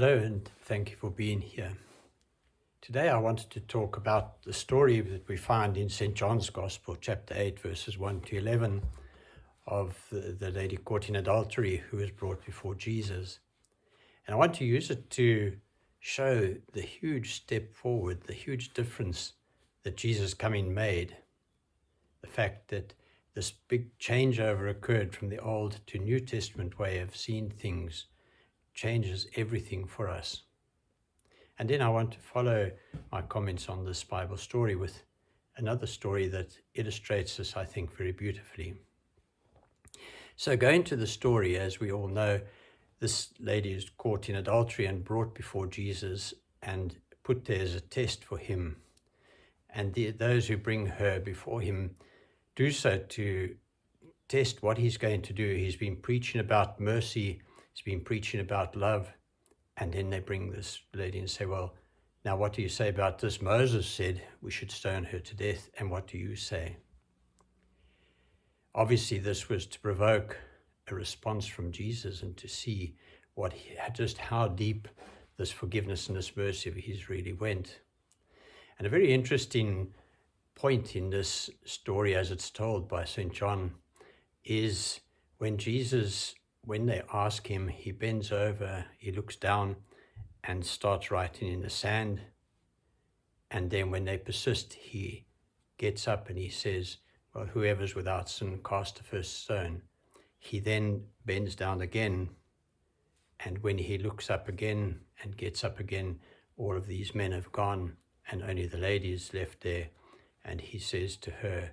Hello, and thank you for being here. Today I wanted to talk about the story that we find in St. John's Gospel, chapter 8, verses 1 to 11, of the lady caught in adultery who was brought before Jesus. And I want to use it to show the huge step forward, the huge difference that Jesus coming made. The fact that this big changeover occurred from the Old to New Testament way of seeing things changes everything for us. And then I want to follow my comments on this Bible story with another story that illustrates this, I think, very beautifully. So going to the story, as we all know, this lady is caught in adultery and brought before Jesus and put there as a test for him. And those who bring her before him do so to test what he's going to do. He's been preaching about mercy. He's been preaching about love. And then they bring this lady and say, well, now what do you say about this? Moses said we should stone her to death. And what do you say? Obviously, this was to provoke a response from Jesus and to see just how deep this forgiveness and this mercy of his really went. And a very interesting point in this story, as it's told by St. John, is when they ask him, he bends over, he looks down and starts writing in the sand. And then when they persist, he gets up and he says, well, whoever's without sin, cast the first stone. He then bends down again. And when he looks up again and gets up again, all of these men have gone and only the lady is left there. And he says to her,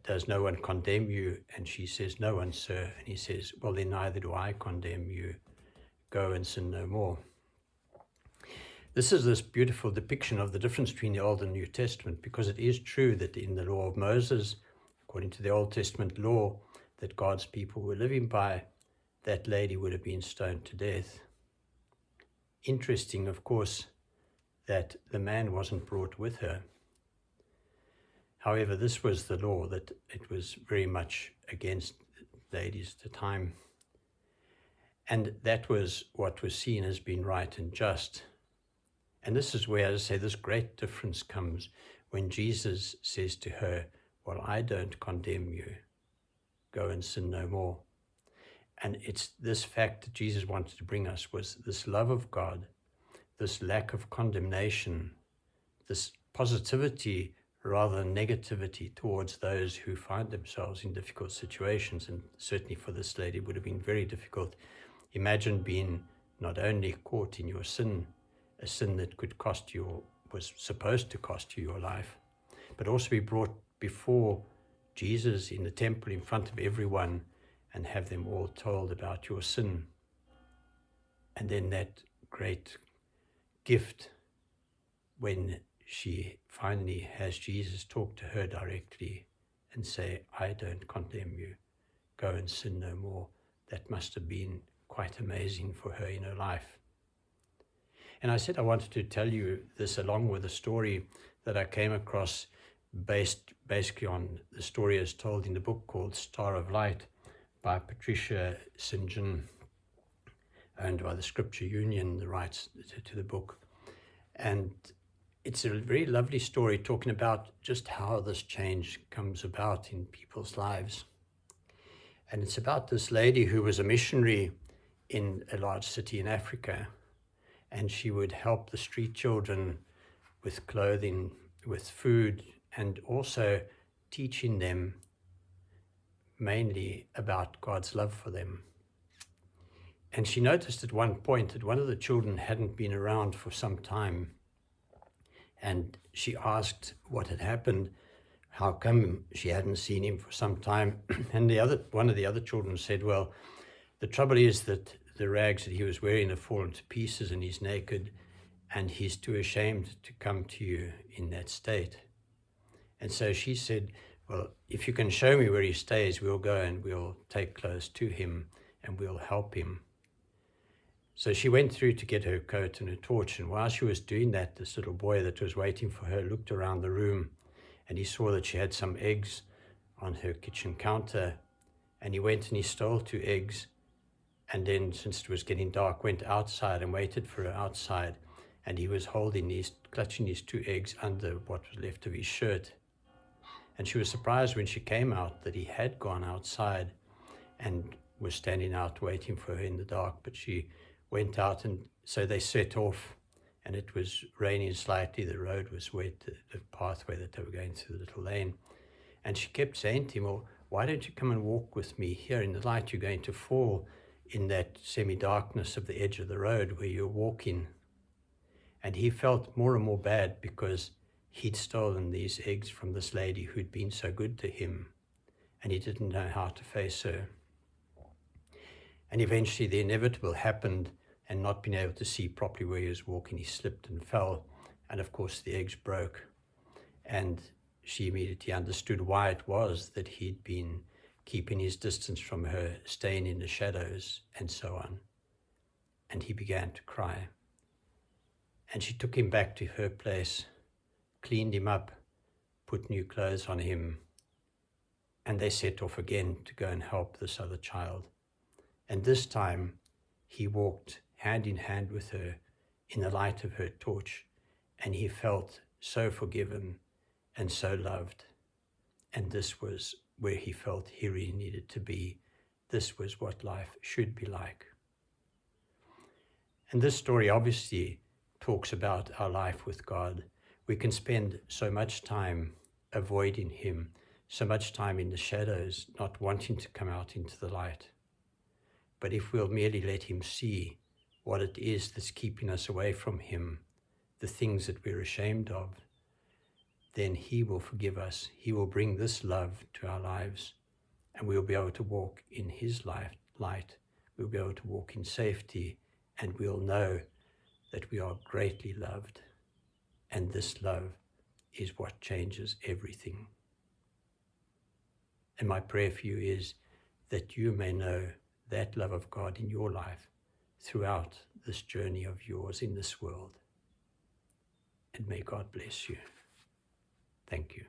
does no one condemn you? And she says, no one, sir. And he says, well, then neither do I condemn you. Go and sin no more. This is this beautiful depiction of the difference between the Old and New Testament, because it is true that in the law of Moses, according to the Old Testament law that God's people were living by, that lady would have been stoned to death. Interesting, of course, that the man wasn't brought with her. However, this was the law, that it was very much against ladies at the time. And that was what was seen as being right and just. And this is where, as I say, this great difference comes when Jesus says to her, well, I don't condemn you. Go and sin no more. And it's this fact that Jesus wanted to bring us was this love of God, this lack of condemnation, this positivity rather than negativity towards those who find themselves in difficult situations. And certainly for this lady it would have been very difficult. Imagine being not only caught in your sin, a sin that could cost you, was supposed to cost you your life, but also be brought before Jesus in the temple in front of everyone and have them all told about your sin. And then that great gift when she finally has Jesus talk to her directly and say, I don't condemn you, go and sin no more. That must have been quite amazing for her in her life. And I said I wanted to tell you this along with a story that I came across based basically on the story as told in the book called Star of Light by Patricia M St.John, owned by the Scripture Union, the rights to the book. And it's a very lovely story talking about just how this change comes about in people's lives. And it's about this lady who was a missionary in a large city in Africa, and she would help the street children with clothing, with food, and also teaching them mainly about God's love for them. And she noticed at one point that one of the children hadn't been around for some time. And she asked what had happened, how come she hadn't seen him for some time. And one of the other children said, well, the trouble is that the rags that he was wearing have fallen to pieces and he's naked and he's too ashamed to come to you in that state. And so she said, well, if you can show me where he stays, we'll go and we'll take clothes to him and we'll help him. So she went through to get her coat and her torch, and while she was doing that, this little boy that was waiting for her looked around the room and he saw that she had some eggs on her kitchen counter, and he went and he stole 2 eggs And then, since it was getting dark, went outside and waited for her outside. And he was clutching his 2 eggs under what was left of his shirt. And she was surprised when she came out that he had gone outside and was standing out waiting for her in the dark. But she went out, and so they set off, and it was raining slightly. The road was wet, the pathway that they were going through, the little lane. And she kept saying to him, well, why don't you come and walk with me here in the light? You're going to fall in that semi-darkness of the edge of the road where you're walking. And he felt more and more bad because he'd stolen these eggs from this lady who'd been so good to him, and he didn't know how to face her. And eventually the inevitable happened, and not being able to see properly where he was walking, he slipped and fell, and of course the eggs broke. And she immediately understood why it was that he'd been keeping his distance from her, staying in the shadows, and so on. And he began to cry. And she took him back to her place, cleaned him up, put new clothes on him, and they set off again to go and help this other child. And this time he walked hand in hand with her in the light of her torch, and he felt so forgiven and so loved. And this was where he felt he really needed to be. This was what life should be like. And this story obviously talks about our life with God. We can spend so much time avoiding him, so much time in the shadows, not wanting to come out into the light. But if we'll merely let him see what it is that's keeping us away from him, the things that we're ashamed of, then he will forgive us. He will bring this love to our lives, and we'll be able to walk in his light. We'll be able to walk in safety, and we'll know that we are greatly loved. And this love is what changes everything. And my prayer for you is that you may know that love of God in your life throughout this journey of yours in this world. And may God bless you. Thank you.